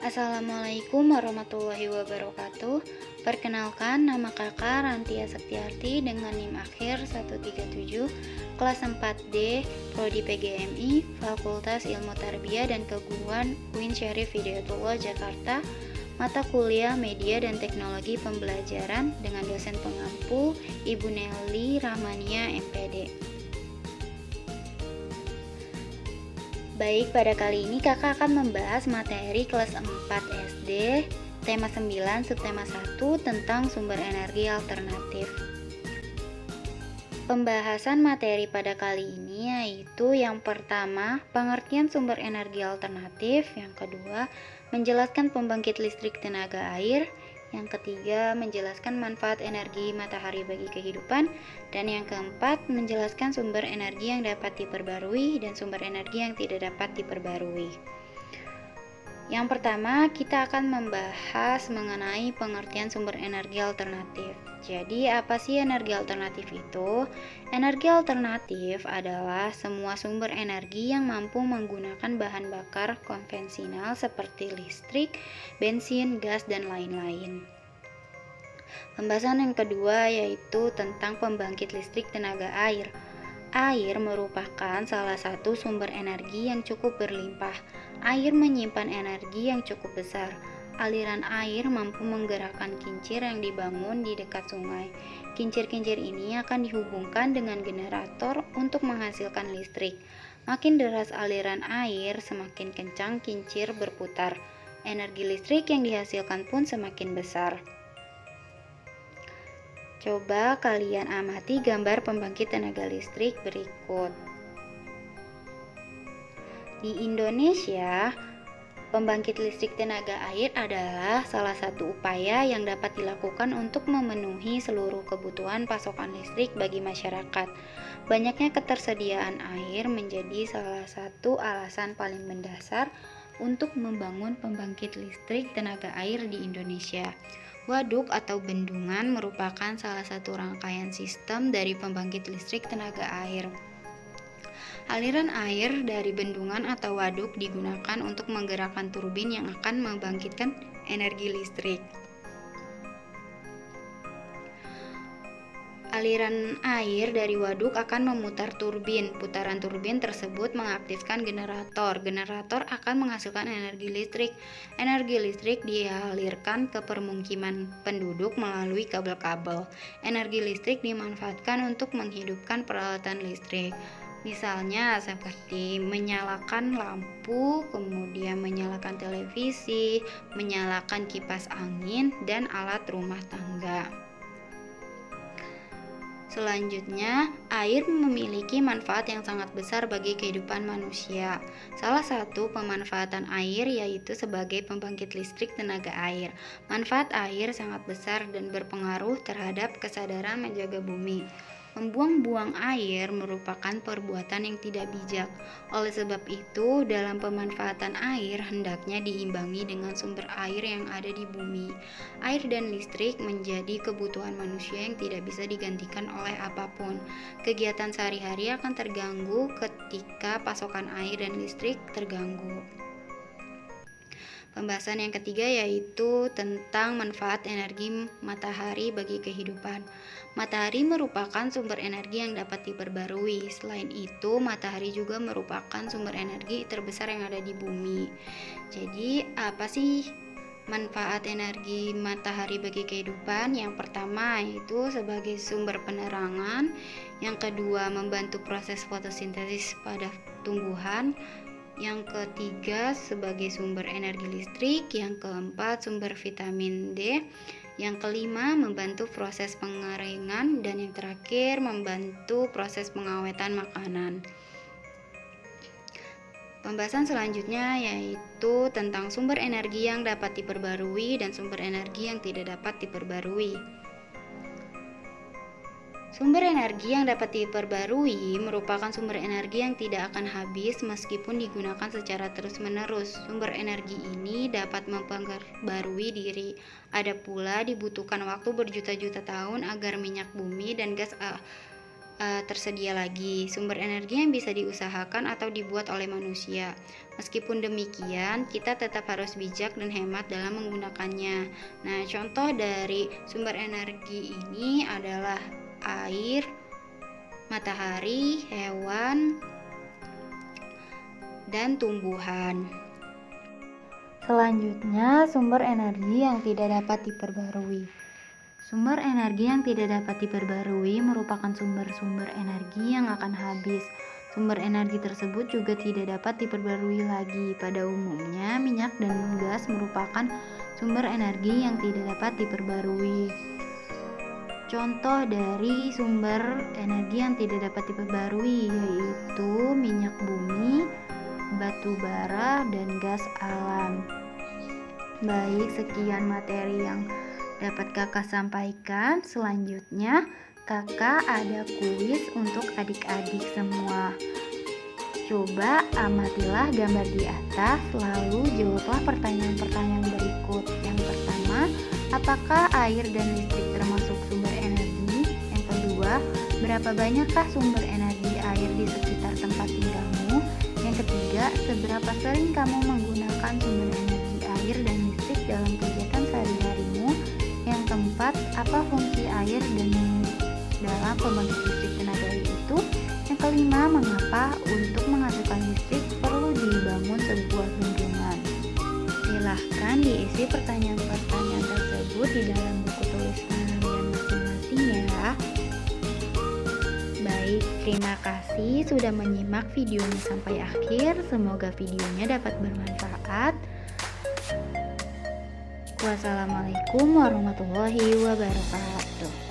Assalamualaikum warahmatullahi wabarakatuh. Perkenalkan, nama kakak Rantia Sektiarti dengan NIM akhir 137, kelas 4D, Prodi PGMI, Fakultas Ilmu Tarbiyah dan Keguruan UIN Syarif Hidayatullah Jakarta, mata kuliah Media dan Teknologi Pembelajaran dengan dosen pengampu Ibu Nelly Rahmania MPD. Baik, pada kali ini kakak akan membahas materi kelas 4 SD, tema 9, subtema 1 tentang sumber energi alternatif. Pembahasan materi pada kali ini yaitu yang pertama, pengertian sumber energi alternatif, yang kedua, menjelaskan pembangkit listrik tenaga air, yang ketiga, menjelaskan manfaat energi matahari bagi kehidupan, dan yang keempat, menjelaskan sumber energi yang dapat diperbarui dan sumber energi yang tidak dapat diperbarui. Yang pertama, kita akan membahas mengenai pengertian sumber energi alternatif. Jadi, apa sih energi alternatif itu? Energi alternatif adalah semua sumber energi yang mampu menggunakan bahan bakar konvensional seperti listrik, bensin, gas, dan lain-lain. Pembahasan yang kedua yaitu tentang pembangkit listrik tenaga air. Air merupakan salah satu sumber energi yang cukup berlimpah. Air menyimpan energi yang cukup besar. Aliran air mampu menggerakkan kincir yang dibangun di dekat sungai. Kincir-kincir ini akan dihubungkan dengan generator untuk menghasilkan listrik. Makin deras aliran air, semakin kencang kincir berputar. Energi listrik yang dihasilkan pun semakin besar. Coba kalian amati gambar pembangkit tenaga listrik berikut. Di Indonesia, pembangkit listrik tenaga air adalah salah satu upaya yang dapat dilakukan untuk memenuhi seluruh kebutuhan pasokan listrik bagi masyarakat. Banyaknya ketersediaan air menjadi salah satu alasan paling mendasar untuk membangun pembangkit listrik tenaga air di Indonesia. Waduk atau bendungan merupakan salah satu rangkaian sistem dari pembangkit listrik tenaga air. Aliran air dari bendungan atau waduk digunakan untuk menggerakkan turbin yang akan membangkitkan energi listrik. Aliran air dari waduk akan memutar turbin. Putaran turbin tersebut mengaktifkan generator. Generator akan menghasilkan energi listrik. Energi listrik dialirkan ke permukiman penduduk melalui kabel-kabel. Energi listrik dimanfaatkan untuk menghidupkan peralatan listrik. Misalnya seperti menyalakan lampu, kemudian menyalakan televisi, menyalakan kipas angin, dan alat rumah tangga. Selanjutnya, air memiliki manfaat yang sangat besar bagi kehidupan manusia. Salah satu pemanfaatan air yaitu sebagai pembangkit listrik tenaga air. Manfaat air sangat besar dan berpengaruh terhadap kesadaran menjaga bumi. Membuang-buang air merupakan perbuatan yang tidak bijak. Oleh sebab itu, dalam pemanfaatan air hendaknya diimbangi dengan sumber air yang ada di bumi. Air dan listrik menjadi kebutuhan manusia yang tidak bisa digantikan oleh apapun. Kegiatan sehari-hari akan terganggu ketika pasokan air dan listrik terganggu. Pembahasan yang ketiga yaitu tentang manfaat energi matahari bagi kehidupan. Matahari merupakan sumber energi yang dapat diperbarui. Selain itu, matahari juga merupakan sumber energi terbesar yang ada di bumi. Jadi, apa sih manfaat energi matahari bagi kehidupan? Yang pertama yaitu sebagai sumber penerangan. Yang kedua, membantu proses fotosintesis pada tumbuhan. Yang ketiga, sebagai sumber energi listrik. Yang keempat, sumber vitamin D. Yang kelima, membantu proses pengeringan. Dan yang terakhir, membantu proses pengawetan makanan. Pembahasan selanjutnya yaitu tentang sumber energi yang dapat diperbarui dan sumber energi yang tidak dapat diperbarui. Sumber energi yang dapat diperbarui merupakan sumber energi yang tidak akan habis meskipun digunakan secara terus-menerus. Sumber energi ini dapat memperbarui diri. Ada pula dibutuhkan waktu berjuta-juta tahun agar minyak bumi dan gas tersedia lagi sumber energi yang bisa diusahakan atau dibuat oleh manusia. Meskipun demikian, kita tetap harus bijak dan hemat dalam menggunakannya. Nah, contoh dari sumber energi ini adalah air, matahari, hewan, dan tumbuhan. Selanjutnya, sumber energi yang tidak dapat diperbarui. Sumber energi yang tidak dapat diperbarui merupakan sumber-sumber energi yang akan habis. Sumber energi tersebut juga tidak dapat diperbarui lagi. Pada umumnya, minyak dan gas merupakan sumber energi yang tidak dapat diperbarui. Contoh dari sumber energi yang tidak dapat diperbarui yaitu minyak bumi, batu bara, dan gas alam. Baik, sekian materi yang dapat kakak sampaikan. Selanjutnya kakak ada kuis untuk adik-adik semua. Coba amatilah gambar di atas, lalu jawablah pertanyaan-pertanyaan berikut. Yang pertama, apakah air dan listrik termasuk sumber energi? Yang kedua, berapa banyakkah sumber energi air di sekitar tempat tinggalmu? Yang ketiga, seberapa sering kamu menggunakan sumber energi air dan listrik dalam kegiatan sehari-harimu? Yang keempat, apa fungsi air dan dalam pembangkit listrik tenaga air itu? Yang kelima, mengapa untuk menghasilkan listrik perlu dibangun sebuah bendungan? Silahkan diisi pertanyaan-pertanyaan tersebut di dalam buku tulis kalian masing-masing ya. Baik, terima kasih sudah menyimak videonya sampai akhir. Semoga videonya dapat bermanfaat. Wassalamualaikum warahmatullahi wabarakatuh.